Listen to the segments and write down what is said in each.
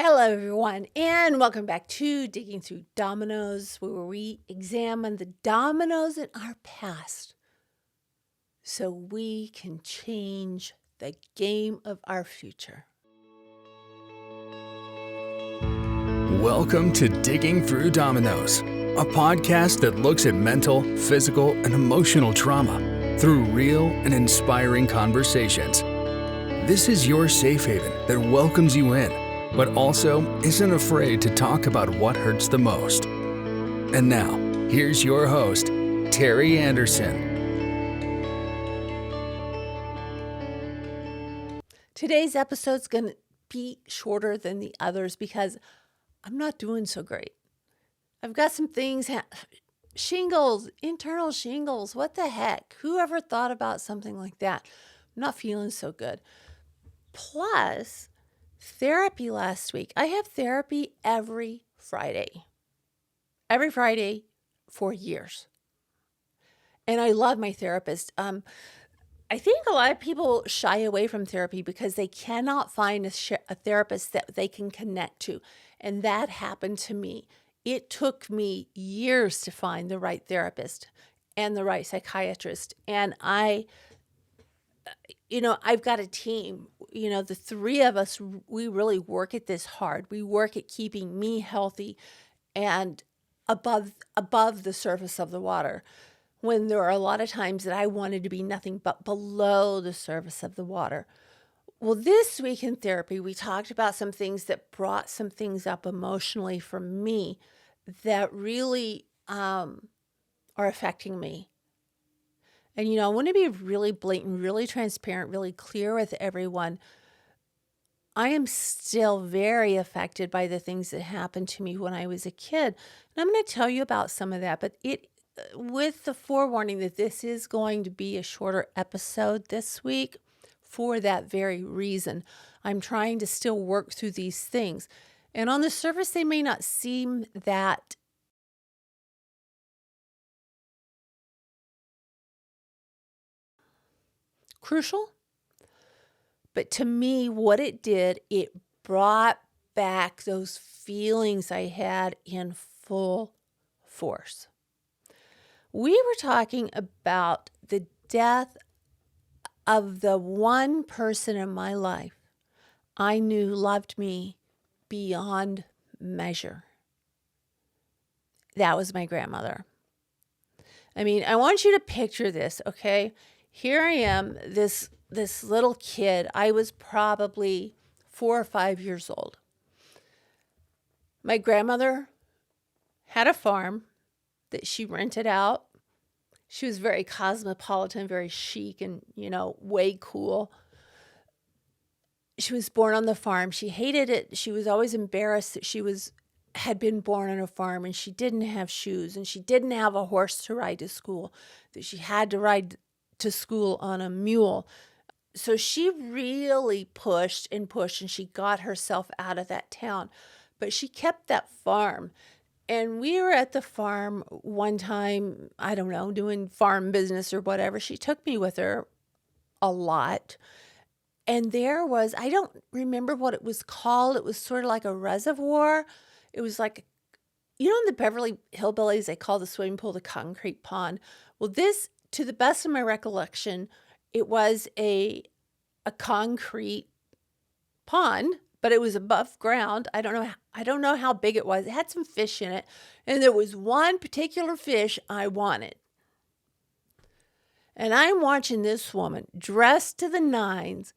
Hello, everyone, and welcome back to Digging Through Dominoes, where we examine the dominoes in our past so we can change the game of our future. Welcome to Digging Through Dominoes, a podcast that looks at mental, physical, and emotional trauma through real and inspiring conversations. This is your safe haven that welcomes you in, but also isn't afraid to talk about what hurts the most. And now, here's your host, Teri Anderson. Today's episode's going to be shorter than the others because I'm not doing so great. I've got some things, shingles, internal shingles, what the heck? Who ever thought about something like that? I'm not feeling so good. Plus, therapy last week. I have therapy every Friday. Every Friday for years. And I love my therapist. I think a lot of people shy away from therapy because they cannot find a therapist that they can connect to. And that happened to me. It took me years to find the right therapist and the right psychiatrist. And I've got a team. The three of us, we really work at this hard. We work at keeping me healthy and above the surface of the water, when there are a lot of times that I wanted to be nothing but below the surface of the water. Well, this week in therapy, we talked about some things that brought some things up emotionally for me that really are affecting me. And, I want to be really blatant, really transparent, really clear with everyone. I am still very affected by the things that happened to me when I was a kid. And I'm going to tell you about some of that, but with the forewarning that this is going to be a shorter episode this week for that very reason. I'm trying to still work through these things. And on the surface, they may not seem that crucial. But to me, what it did, it brought back those feelings I had in full force. We were talking about the death of the one person in my life I knew loved me beyond measure. That was my grandmother. I mean, I want you to picture this, okay? Here I am, this little kid. I was probably 4 or 5 years old. My grandmother had a farm that she rented out. She was very cosmopolitan, very chic and, way cool. She was born on the farm. She hated it. She was always embarrassed that had been born on a farm and she didn't have shoes and she didn't have a horse to ride to school, that she had to ride to school on a mule. So she really pushed and she got herself out of that town, but she kept that farm. And we were at the farm one time, I don't know, doing farm business or whatever. She took me with her a lot. And there was, I don't remember what it was called. It was sort of like a reservoir. It was like, in the Beverly Hillbillies, they call the swimming pool the concrete pond. Well, this, to the best of my recollection, it was a concrete pond, but it was above ground. I don't know how big it was. It had some fish in it. And there was one particular fish I wanted. And I'm watching this woman dressed to the nines,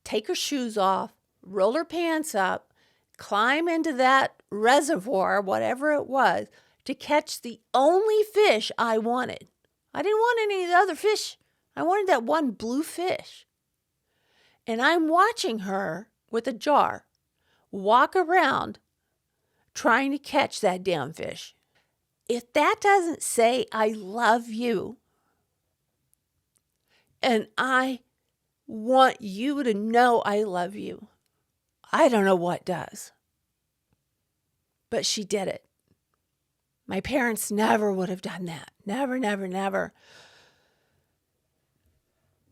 take her shoes off, roll her pants up, climb into that reservoir, whatever it was, to catch the only fish I wanted. I didn't want any of the other fish. I wanted that one blue fish. And I'm watching her with a jar walk around trying to catch that damn fish. If that doesn't say I love you and I want you to know I love you, I don't know what does. But she did it. My parents never would have done that. Never, never, never.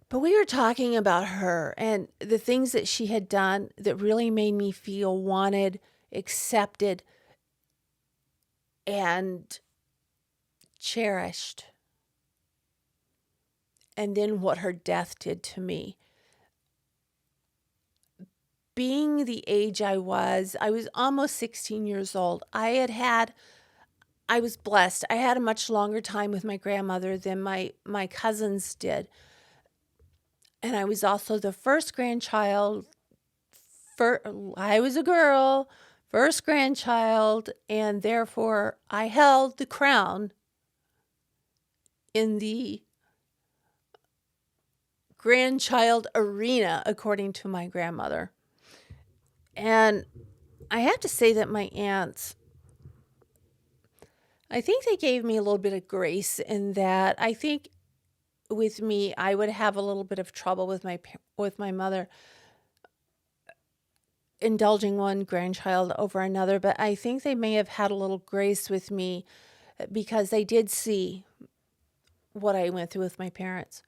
But we were talking about her and the things that she had done that really made me feel wanted, accepted, and cherished. And then what her death did to me. Being the age I was almost 16 years old. I was blessed. I had a much longer time with my grandmother than my cousins did. And I was also the first grandchild. I was a girl, first grandchild, and therefore I held the crown in the grandchild arena, according to my grandmother. And I have to say that my aunts, I think they gave me a little bit of grace in that. I think with me, I would have a little bit of trouble with my mother indulging one grandchild over another, but I think they may have had a little grace with me because they did see what I went through with my parents.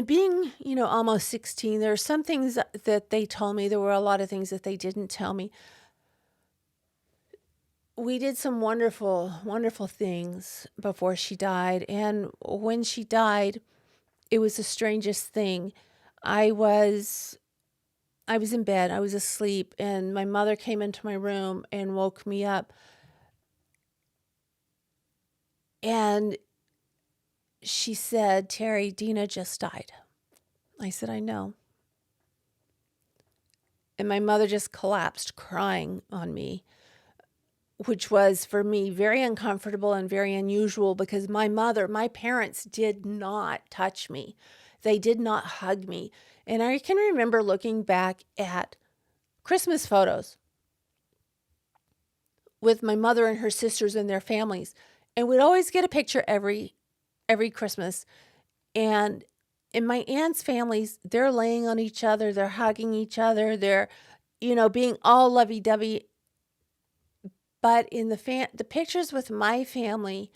Being, almost 16, there are some things that they told me. There were a lot of things that they didn't tell me. We did some wonderful, wonderful things before she died. And when she died, it was the strangest thing. I was in bed, I was asleep, and my mother came into my room and woke me up. And she said, "Teri, Dina just died." I said, "I know." And my mother just collapsed crying on me, which was for me very uncomfortable and very unusual because my parents did not touch me. They did not hug me. And I can remember looking back at Christmas photos with my mother and her sisters and their families. And we'd always get a picture every Christmas. And in my aunt's families, they're laying on each other, they're hugging each other, they're, being all lovey-dovey. But in the pictures with my family,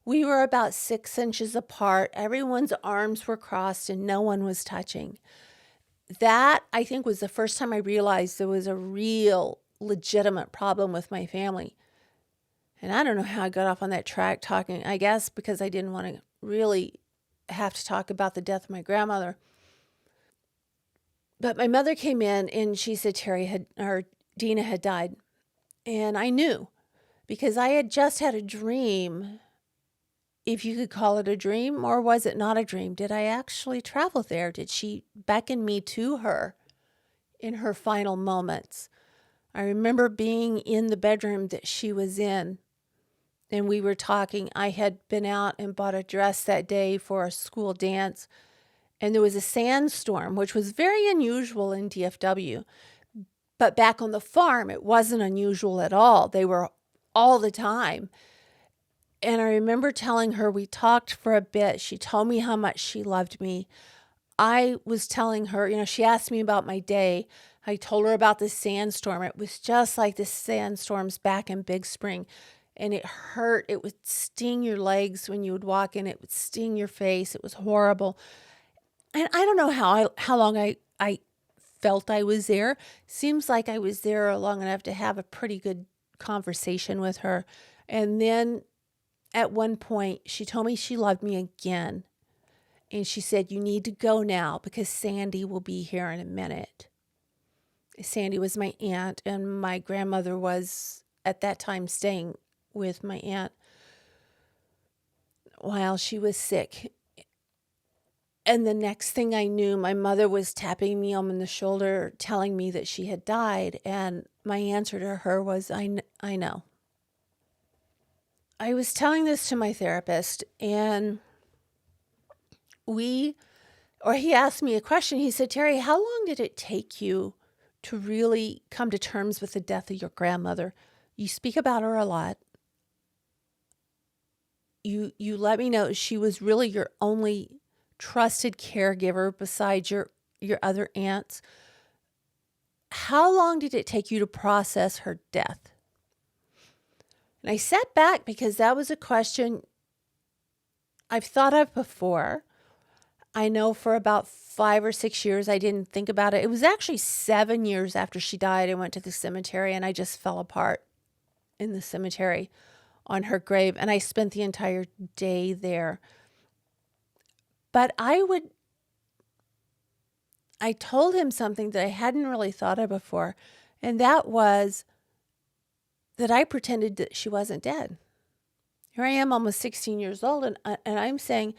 we were about 6 inches apart. Everyone's arms were crossed and no one was touching. That, I think, was the first time I realized there was a real, legitimate problem with my family. And I don't know how I got off on that track talking, I guess because I didn't want to really have to talk about the death of my grandmother. But my mother came in and she said Dina had died. And I knew because I had just had a dream, if you could call it a dream, or was it not a dream? Did I actually travel there? Did she beckon me to her in her final moments? I remember being in the bedroom that she was in, and we were talking. I had been out and bought a dress that day for a school dance, and there was a sandstorm, which was very unusual in DFW. But back on the farm, it wasn't unusual at all. They were all the time. And I remember telling her, we talked for a bit. She told me how much she loved me. I was telling her, she asked me about my day. I told her about the sandstorm. It was just like the sandstorms back in Big Spring. And it hurt. It would sting your legs when you would walk in. It would sting your face. It was horrible. And I don't know how long I felt I was there. Seems like I was there long enough to have a pretty good conversation with her. And then at one point, she told me she loved me again. And she said, "You need to go now because Sandy will be here in a minute." Sandy was my aunt, and my grandmother was at that time staying with my aunt while she was sick. And the next thing I knew, my mother was tapping me on the shoulder, telling me that she had died. And my answer to her was, I know. I was telling this to my therapist, and he asked me a question. He said, "Teri, how long did it take you to really come to terms with the death of your grandmother? You speak about her a lot. You let me know she was really your only trusted caregiver besides your other aunts. How long did it take you to process her death?" And I sat back because that was a question I've thought of before. I know for about 5 or 6 years, I didn't think about it. It was actually 7 years after she died. I went to the cemetery and I just fell apart in the cemetery on her grave. And I spent the entire day there. But I told him something that I hadn't really thought of before. And that was that I pretended that she wasn't dead. Here I am, almost 16 years old. And I'm saying,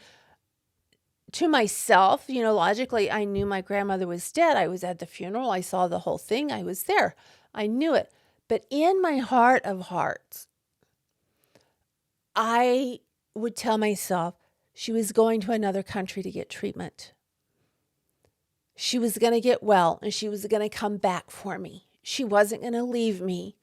to myself, logically, I knew my grandmother was dead. I was at the funeral. I saw the whole thing. I was there. I knew it. But in my heart of hearts, I would tell myself she was going to another country to get treatment. She was going to get well and she was going to come back for me. She wasn't going to leave me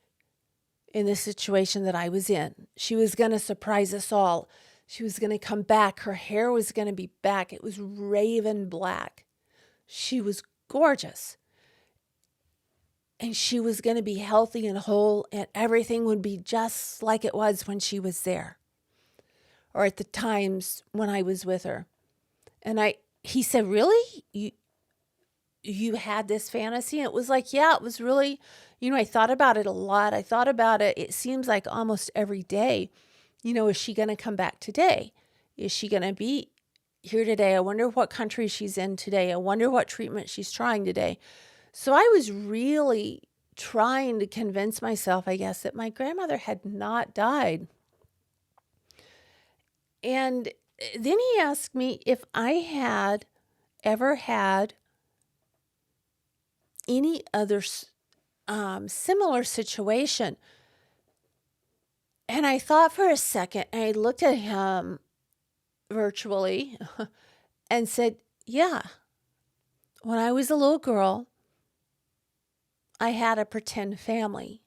in the situation that I was in. She was going to surprise us all. She was going to come back. Her hair was going to be back. It was raven black. She was gorgeous. And she was going to be healthy and whole, and everything would be just like it was when she was there, or at the times when I was with her. And he said, "Really? You had this fantasy?" And it was like, yeah, it was really, I thought about it a lot. I thought about it. It seems like almost every day. Is she going to come back today? Is she going to be here today? I wonder what country she's in today. I wonder what treatment she's trying today. So I was really trying to convince myself, I guess, that my grandmother had not died. And then he asked me if I had ever had any other similar situation. And I thought for a second, and I looked at him virtually and said, yeah, when I was a little girl, I had a pretend family.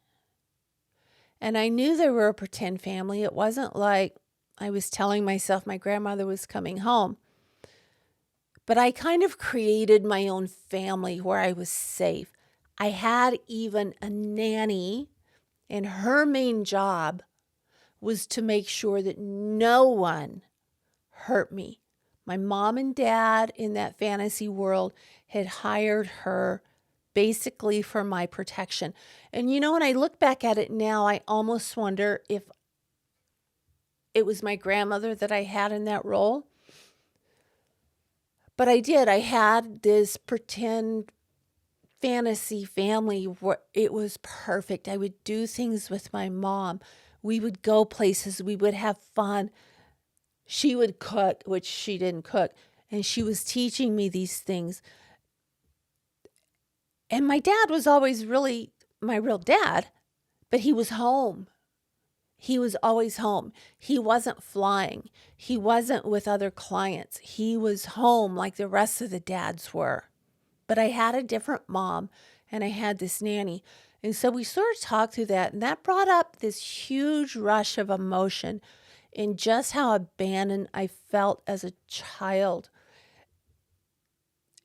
And I knew they were a pretend family. It wasn't like I was telling myself my grandmother was coming home. But I kind of created my own family where I was safe. I had even a nanny, and her main job was to make sure that no one hurt me. My mom and dad in that fantasy world had hired her basically for my protection. And when I look back at it now, I almost wonder if it was my grandmother that I had in that role. But I did. I had this pretend fantasy family where it was perfect. I would do things with my mom. We would go places. We would have fun. She would cook, which she didn't cook. And she was teaching me these things. And my dad was always really my real dad, but he was home. He was always home. He wasn't flying. He wasn't with other clients. He was home like the rest of the dads were. But I had a different mom and I had this nanny. And so we sort of talked through that. And that brought up this huge rush of emotion in just how abandoned I felt as a child.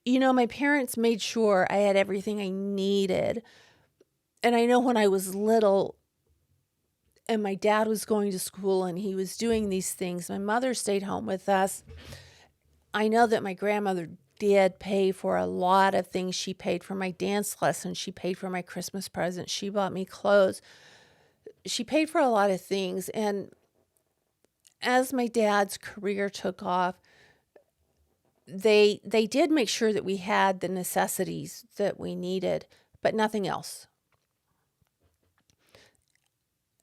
My parents made sure I had everything I needed. And I know when I was little and my dad was going to school and he was doing these things, my mother stayed home with us. I know that my grandmother did pay for a lot of things. She paid for my dance lessons. She paid for my Christmas presents. She bought me clothes. She paid for a lot of things. And as my dad's career took off, they did make sure that we had the necessities that we needed, but nothing else.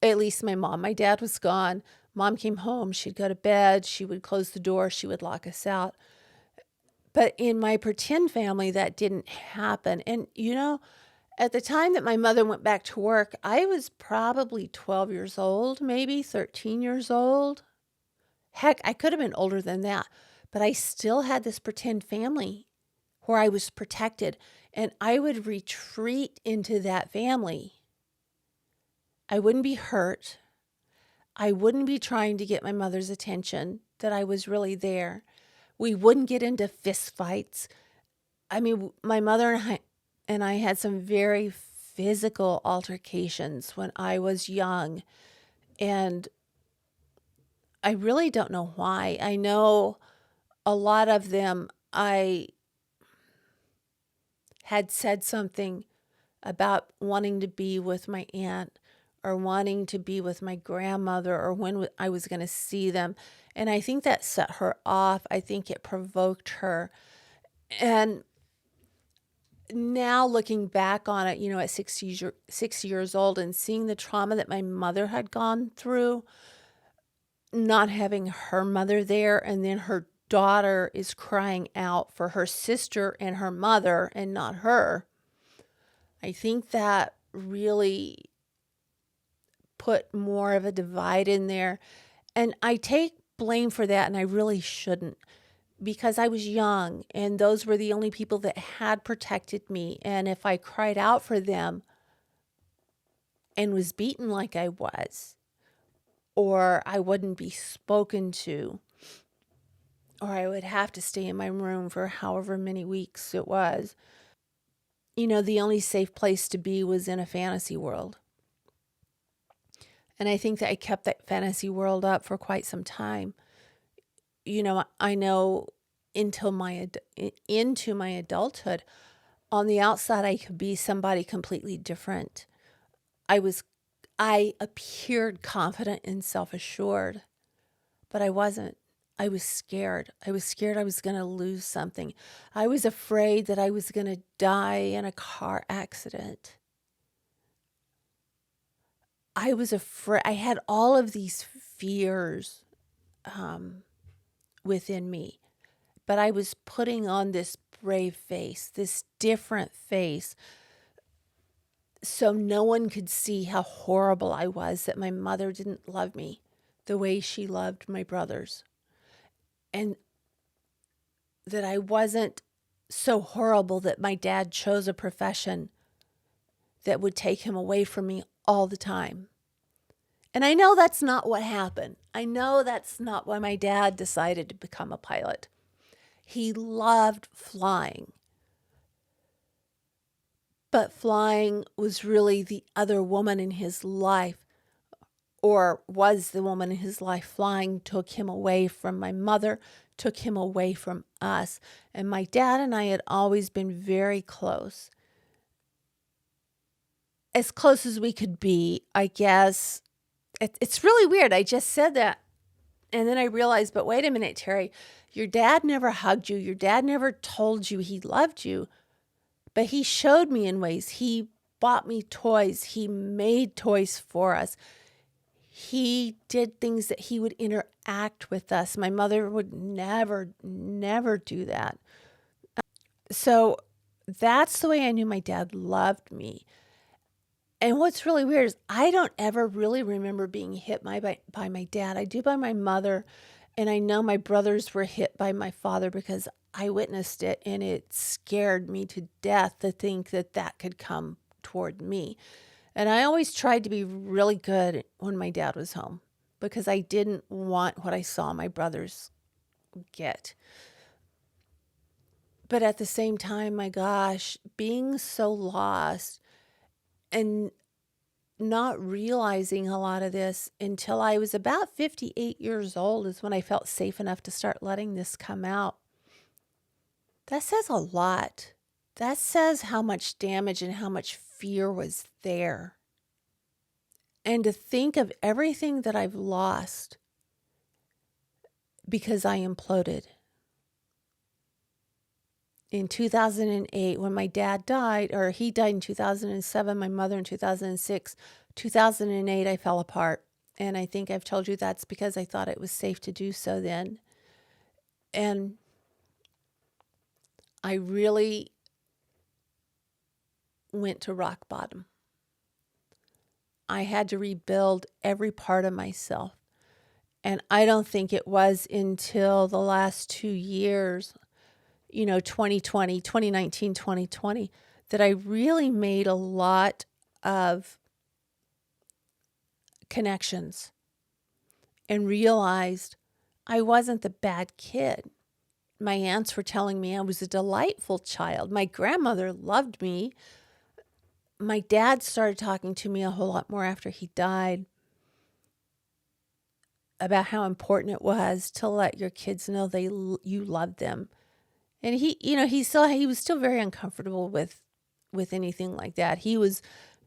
At least my mom. My dad was gone. Mom came home. She'd go to bed. She would close the door. She would lock us out. But in my pretend family, that didn't happen. And, at the time that my mother went back to work, I was probably 12 years old, maybe 13 years old. Heck, I could have been older than that. But I still had this pretend family where I was protected. And I would retreat into that family. I wouldn't be hurt. I wouldn't be trying to get my mother's attention that I was really there. We wouldn't get into fist fights. I mean, my mother and I had some very physical altercations when I was young. And I really don't know why. I know a lot of them I had said something about wanting to be with my aunt or wanting to be with my grandmother or when I was going to see them. And I think that set her off. I think it provoked her. And now looking back on it, at 6 years old and seeing the trauma that my mother had gone through, not having her mother there, and then her daughter is crying out for her sister and her mother and not her. I think that really put more of a divide in there. And I take blame for that, and I really shouldn't, because I was young and those were the only people that had protected me. And if I cried out for them and was beaten like I was, or I wouldn't be spoken to, or I would have to stay in my room for however many weeks it was, the only safe place to be was in a fantasy world. And I think that I kept that fantasy world up for quite some time. I know into my adulthood, on the outside, I could be somebody completely different. I appeared confident and self-assured, but I wasn't. I was scared. I was scared I was going to lose something. I was afraid that I was going to die in a car accident. I was afraid. I had all of these fears within me, but I was putting on this brave face, this different face, so no one could see how horrible I was, that my mother didn't love me the way she loved my brothers, and that I wasn't so horrible that my dad chose a profession that would take him away from me all the time. And I know that's not what happened. I know that's not why my dad decided to become a pilot. He loved flying. But flying was really the other woman in his life, or was the woman in his life. Flying took him away from my mother, took him away from us. And my dad and I had always been very close. As close as we could be, I guess. It's really weird. I just said that. And then I realized, but wait a minute, Teri, your dad never hugged you. Your dad never told you he loved you. But he showed me in ways. He bought me toys. He made toys for us. He did things that he would interact with us. My mother would never do that. So that's the way I knew my dad loved me. And what's really weird is I don't ever really remember being hit by my dad. I do by my mother. And I know my brothers were hit by my father because I witnessed it, and it scared me to death to think that that could come toward me. And I always tried to be really good when my dad was home because I didn't want what I saw my brothers get. But at the same time, my gosh, being so lost and not realizing a lot of this until I was about 58 years old is when I felt safe enough to start letting this come out. That says a lot. That says how much damage and how much fear was there. And to think of everything that I've lost because I imploded. In 2008, when my dad died, or he died in 2007, my mother in 2006, 2008, I fell apart. And I think I've told you that's because I thought it was safe to do so then. And I really went to rock bottom. I had to rebuild every part of myself. And I don't think it was until the last 2 years, 2020, 2019, 2020, that I really made a lot of connections and realized I wasn't the bad kid. My aunts were telling me I was a delightful child. My grandmother loved me. My dad started talking to me a whole lot more after he died about how important it was to let your kids know you love them And he was still very uncomfortable with anything like that. He was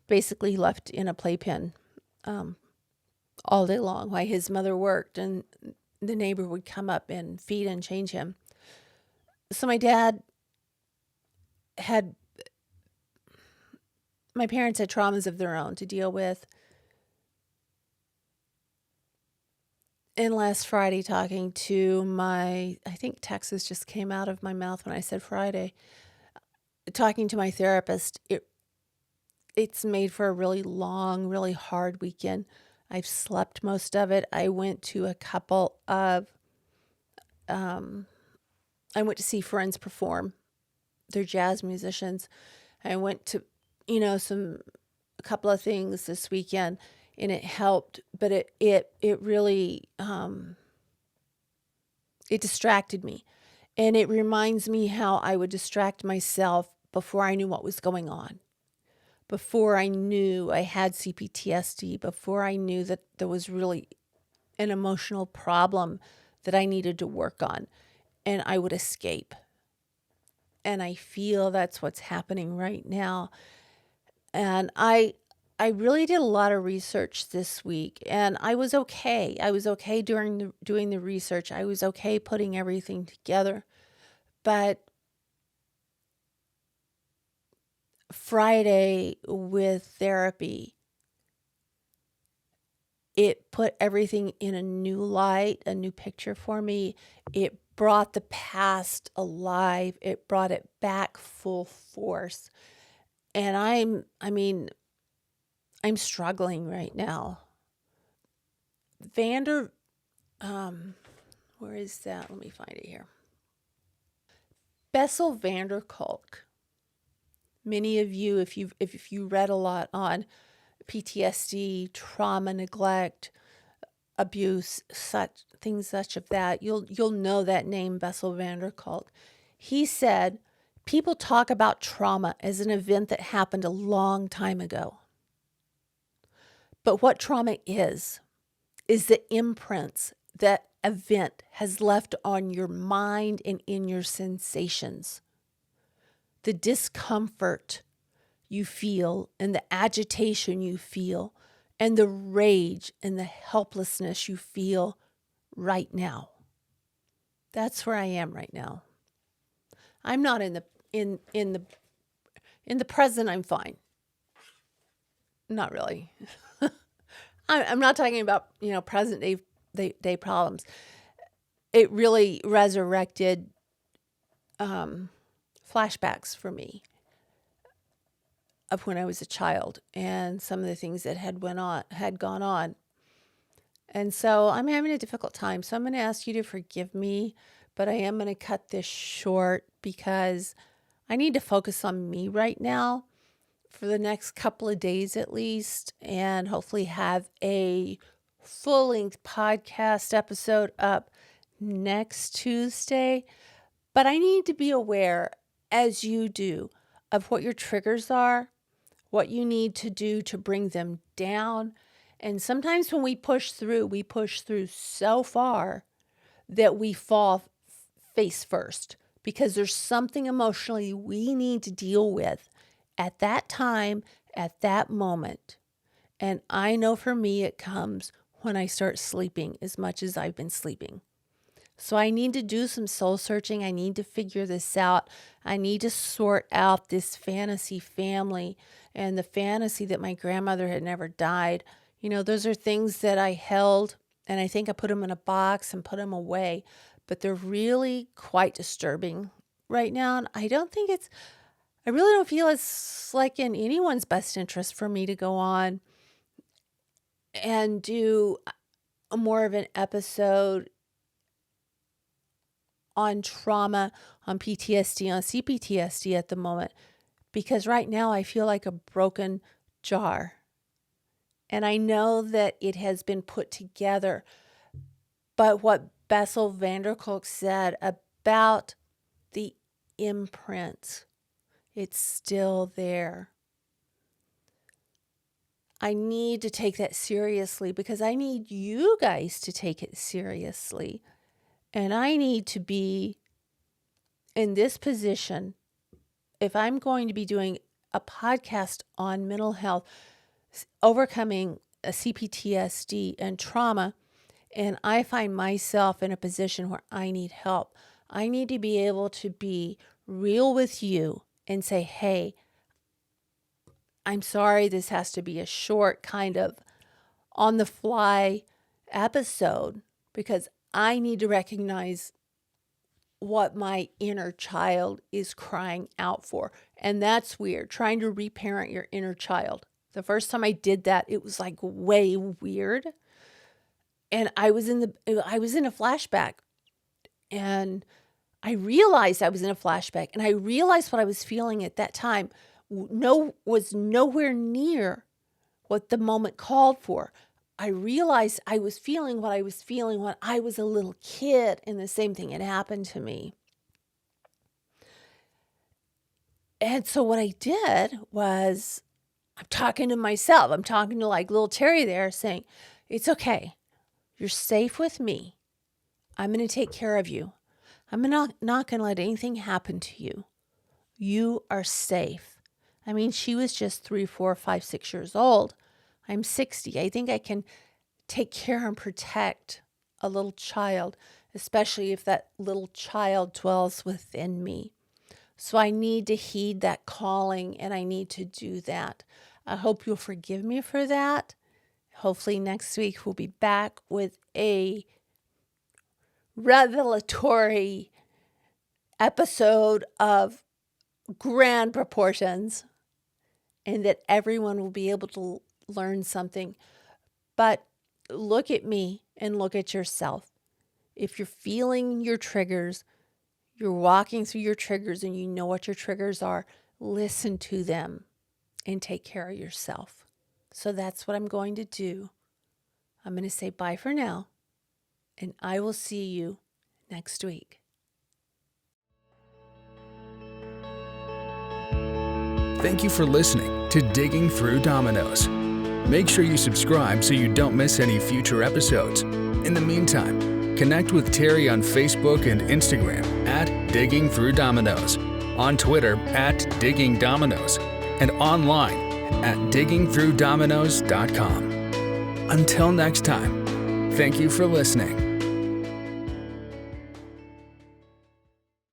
basically left in a playpen all day long while his mother worked, and the neighbor would come up and feed and change him. So had my parents had traumas of their own to deal with. And last Friday, talking to I think Texas just came out of my mouth when I said Friday, talking to my therapist, it's made for a really long, really hard weekend. I've slept most of it. I went to I went to see friends perform. They're jazz musicians. I went to, a couple of things this weekend, and it helped, but it really, it distracted me. And it reminds me how I would distract myself before I knew what was going on, before I knew I had CPTSD, before I knew that there was really an emotional problem that I needed to work on, and I would escape. And I feel that's what's happening right now. And I really did a lot of research this week, and I was okay. I was okay doing the research. I was okay putting everything together. But Friday with therapy, it put everything in a new light, a new picture for me. It brought the past alive. It brought it back full force. And I'm struggling right now. Where is that? Let me find it here. Bessel Kolk. Many of you, if you read a lot on PTSD, trauma, neglect, abuse, things such of that, you'll know that name, Bessel Kolk. He said, people talk about trauma as an event that happened a long time ago. But what trauma is the imprints that event has left on your mind and in your sensations. The discomfort you feel and the agitation you feel and the rage and the helplessness you feel right now. That's where I am right now. I'm not in the present. I'm fine. Not really. I'm not talking about, present day problems. It really resurrected flashbacks for me of when I was a child and some of the things that had gone on. And so I'm having a difficult time. So I'm going to ask you to forgive me, but I am going to cut this short because I need to focus on me right now for the next couple of days at least, and hopefully have a full-length podcast episode up next Tuesday. But I need to be aware, as you do, of what your triggers are, what you need to do to bring them down. And sometimes when we push through so far that we fall face first because there's something emotionally we need to deal with at that time, at that moment. And I know for me, it comes when I start sleeping as much as I've been sleeping. So I need to do some soul searching. I need to figure this out. I need to sort out this fantasy family and the fantasy that my grandmother had never died. Those are things that I held, and I think I put them in a box and put them away. But they're really quite disturbing right now. And I really don't feel it's like in anyone's best interest for me to go on and do more of an episode on trauma, on PTSD, on CPTSD at the moment, because right now I feel like a broken jar. And I know that it has been put together, but what Bessel Kolk said about the imprint, it's still there. I need to take that seriously because I need you guys to take it seriously. And I need to be in this position, if I'm going to be doing a podcast on mental health, overcoming a CPTSD and trauma, and I find myself in a position where I need help, I need to be able to be real with you and say, hey, I'm sorry, this has to be a short kind of on the fly episode because I need to recognize what my inner child is crying out for. And that's weird, trying to reparent your inner child. The first time I did that, it was like way weird. And I was in a flashback, and I realized I was in a flashback, and I realized what I was feeling at that time was nowhere near what the moment called for. I realized I was feeling what I was feeling when I was a little kid, and the same thing had happened to me. And so what I did was, I'm talking to myself. I'm talking to like little Teri there saying, it's okay. You're safe with me. I'm going to take care of you. I'm not going to let anything happen to you. You are safe. I mean, she was just 3, 4, 5, 6 years old. I'm 60. I think I can take care and protect a little child, especially if that little child dwells within me. So I need to heed that calling, and I need to do that. I hope you'll forgive me for that. Hopefully next week we'll be back with a revelatory episode of grand proportions, and that everyone will be able to learn something. But look at me and look at yourself. If you're feeling your triggers, you're walking through your triggers and you know what your triggers are, listen to them and take care of yourself. So that's what I'm going to do. I'm going to say bye for now, and I will see you next week. Thank you for listening to Digging Through Dominoes. Make sure you subscribe so you don't miss any future episodes. In the meantime, connect with Teri on Facebook and Instagram at Digging Through Dominoes, on Twitter at Digging Dominoes, and online at diggingthroughdominoes.com. Until next time, thank you for listening.